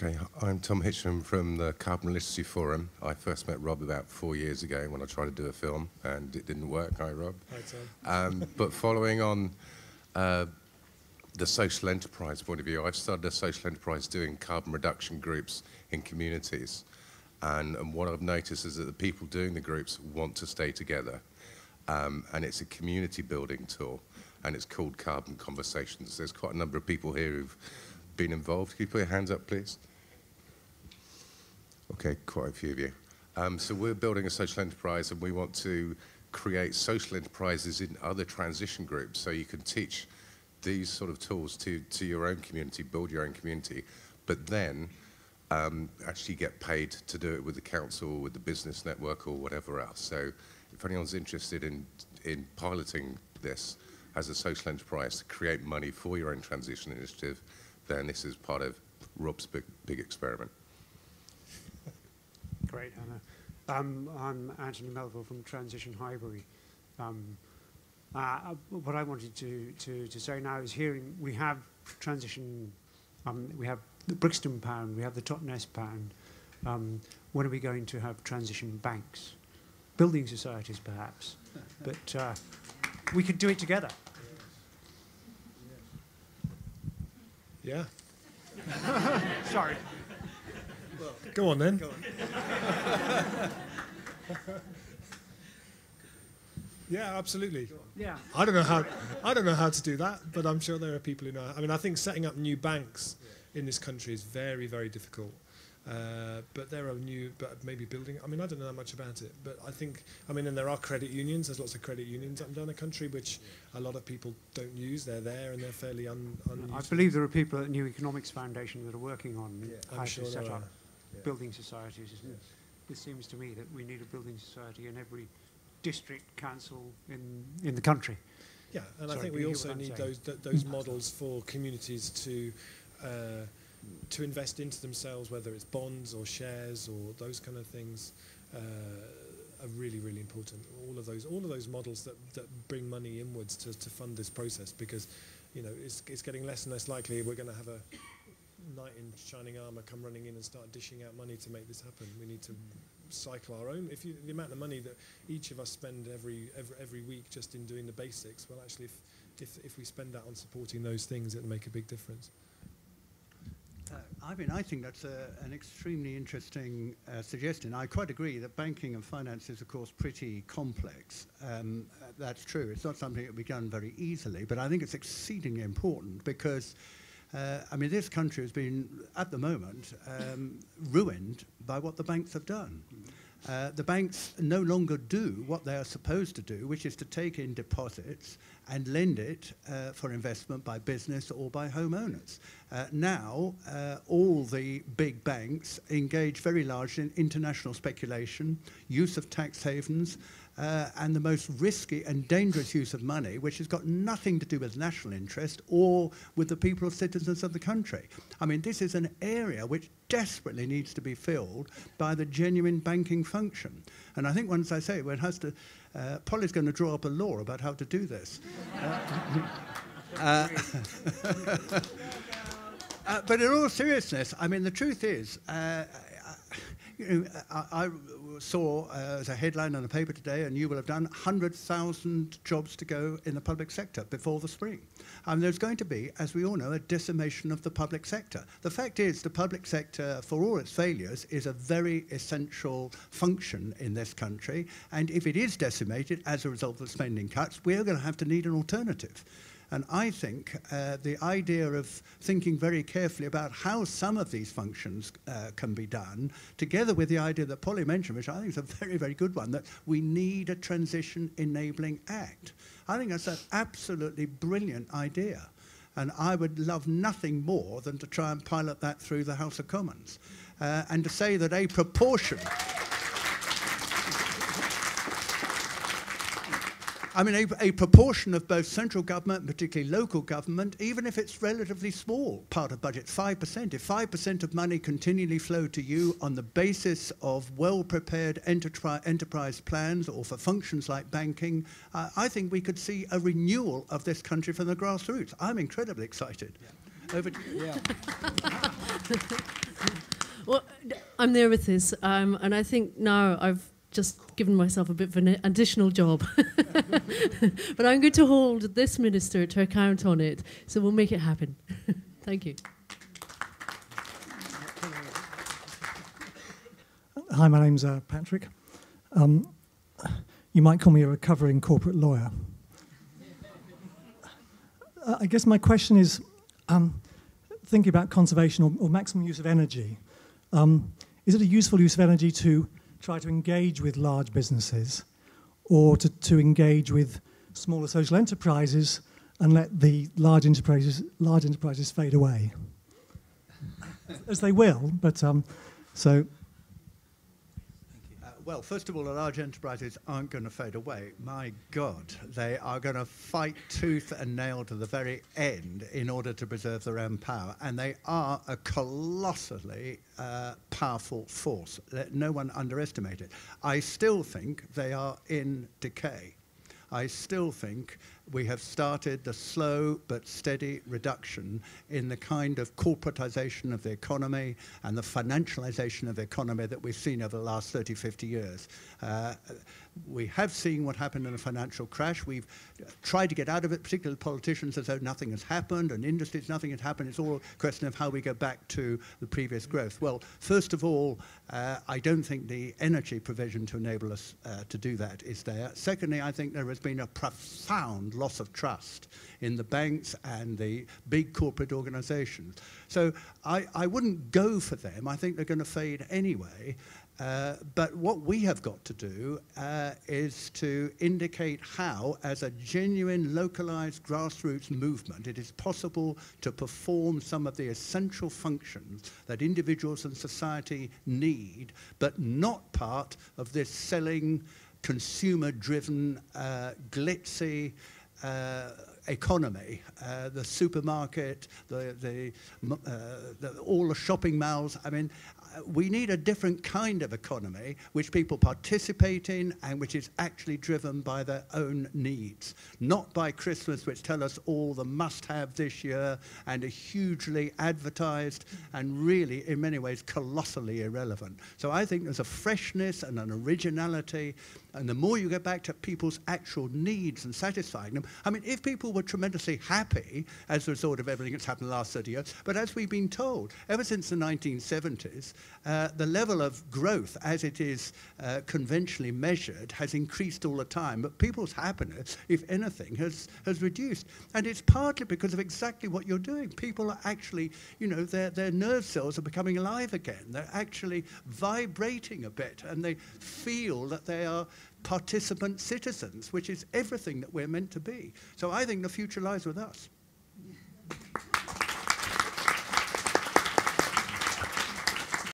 Okay, I'm Tom Hitcham from the Carbon Literacy Forum. I first met Rob about 4 years ago when I tried to do a film, and it didn't work. Hi, Rob. Hi, Tom. But following on the social enterprise point of view, I've started a social enterprise doing carbon reduction groups in communities. And what I've noticed is that the people doing the groups want to stay together. And it's a community building tool, and it's called Carbon Conversations. There's quite a number of people here who've been involved. Can you put your hands up, please? Okay, quite a few of you. So we're building a social enterprise, and we want to create social enterprises in other transition groups, so you can teach these sort of tools to your own community, build your own community, but then actually get paid to do it with the council, with the business network, or whatever else. So if anyone's interested in piloting this as a social enterprise to create money for your own transition initiative, then this is part of Rob's big experiment. Great, Anna. I'm Anthony Melville from Transition Highbury. What I wanted to say now is we have transition, we have the Brixton Pound, we have the Totnes Pound. When are we going to have transition banks? Building societies, perhaps. But we could do it together. Yeah. Sorry. Well, go on then. Go on. Yeah, absolutely. Yeah. I don't know how to do that, but I'm sure there are people who know. I mean, I think setting up new banks in this country is very, very difficult. But there are but maybe building. I mean, I don't know that much about it, but I think. I mean, and there are credit unions. There's lots of credit unions up and down the country, which a lot of people don't use. They're there and they're fairly unused. I believe there are people at New Economics Foundation that are working on how to set up building societies. It seems to me that we need a building society in every district council in the country. Yeah, and I think we also need those models for communities to invest into themselves, whether it's bonds or shares or those kind of things, are really, really important. All of those models that bring money inwards to fund this process, because it's getting less and less likely we're going to have a knight in shining armour come running in and start dishing out money to make this happen. We need to cycle our own. The amount of money that each of us spend every week just in doing the basics, well, actually, if we spend that on supporting those things, it'll make a big difference. I think that's an extremely interesting suggestion. I quite agree that banking and finance is, of course, pretty complex. That's true. It's not something that will be done very easily, but I think it's exceedingly important because, I mean, this country has been, at the moment, ruined by what the banks have done. The banks no longer do what they are supposed to do, which is to take in deposits and lend it for investment by business or by homeowners. Now, all the big banks engage very largely in international speculation, use of tax havens, and the most risky and dangerous use of money, which has got nothing to do with national interest or with the people or citizens of the country. I mean, this is an area which desperately needs to be filled by the genuine banking function. And I think once I say it, one has to, Polly's going to draw up a law about how to do this. But in all seriousness, I mean, the truth is, I saw as a headline on the paper today, and you will have done, 100,000 jobs to go in the public sector before the spring. There's going to be, as we all know, a decimation of the public sector. The fact is, the public sector, for all its failures, is a very essential function in this country. And if it is decimated as a result of spending cuts, we're going to have to need an alternative. And I think the idea of thinking very carefully about how some of these functions can be done, together with the idea that Polly mentioned, which I think is a very, very good one, that we need a Transition Enabling Act. I think that's an absolutely brilliant idea. And I would love nothing more than to try and pilot that through the House of Commons. And to say that a proportion... I mean, a proportion of both central government and particularly local government, even if it's relatively small part of budget, 5%. If 5% of money continually flow to you on the basis of well-prepared enterprise plans or for functions like banking, I think we could see a renewal of this country from the grassroots. I'm incredibly excited. Yeah. Over to you. Yeah. Well, I'm there with this, and I think now I've just given myself a bit of an additional job. But I'm going to hold this minister to account on it, so we'll make it happen. Thank you. Hi, my name's Patrick. You might call me a recovering corporate lawyer. I guess my question is, thinking about conservation or maximum use of energy, is it a useful use of energy to try to engage with large businesses or to engage with smaller social enterprises and let the large enterprises fade away? As they will, but so... Well, first of all, the large enterprises aren't going to fade away. My God, they are going to fight tooth and nail to the very end in order to preserve their own power. And they are a colossally powerful force. Let no one underestimate it. I still think they are in decay. I still think we have started the slow but steady reduction in the kind of corporatization of the economy and the financialization of the economy that we've seen over the last 30, 50 years. We have seen what happened in the financial crash. We've tried to get out of it, particularly politicians, as though nothing has happened, and industries, nothing has happened. It's all a question of how we go back to the previous growth. Well, first of all, I don't think the energy provision to enable us to do that is there. Secondly, I think there has been a profound loss of trust in the banks and the big corporate organizations. So I wouldn't go for them. I think they're going to fade anyway. But what we have got to do is to indicate how, as a genuine localized grassroots movement, it is possible to perform some of the essential functions that individuals and society need, but not part of this selling, consumer-driven, glitzy economy, the supermarket, all the shopping malls. I mean, we need a different kind of economy which people participate in and which is actually driven by their own needs, not by Christmas, which tell us all the must-have this year and are hugely advertised and really, in many ways, colossally irrelevant. So I think there's a freshness and an originality, and the more you get back to people's actual needs and satisfying them. I mean, if people were tremendously happy as a result of everything that's happened in the last 30 years, but as we've been told, ever since the 1970s, the level of growth, as it is conventionally measured, has increased all the time, but people's happiness, if anything, has reduced. And it's partly because of exactly what you're doing. People are actually, you know, their nerve cells are becoming alive again. They're actually vibrating a bit, and they feel that they are participant citizens, which is everything that we're meant to be. So I think the future lies with us.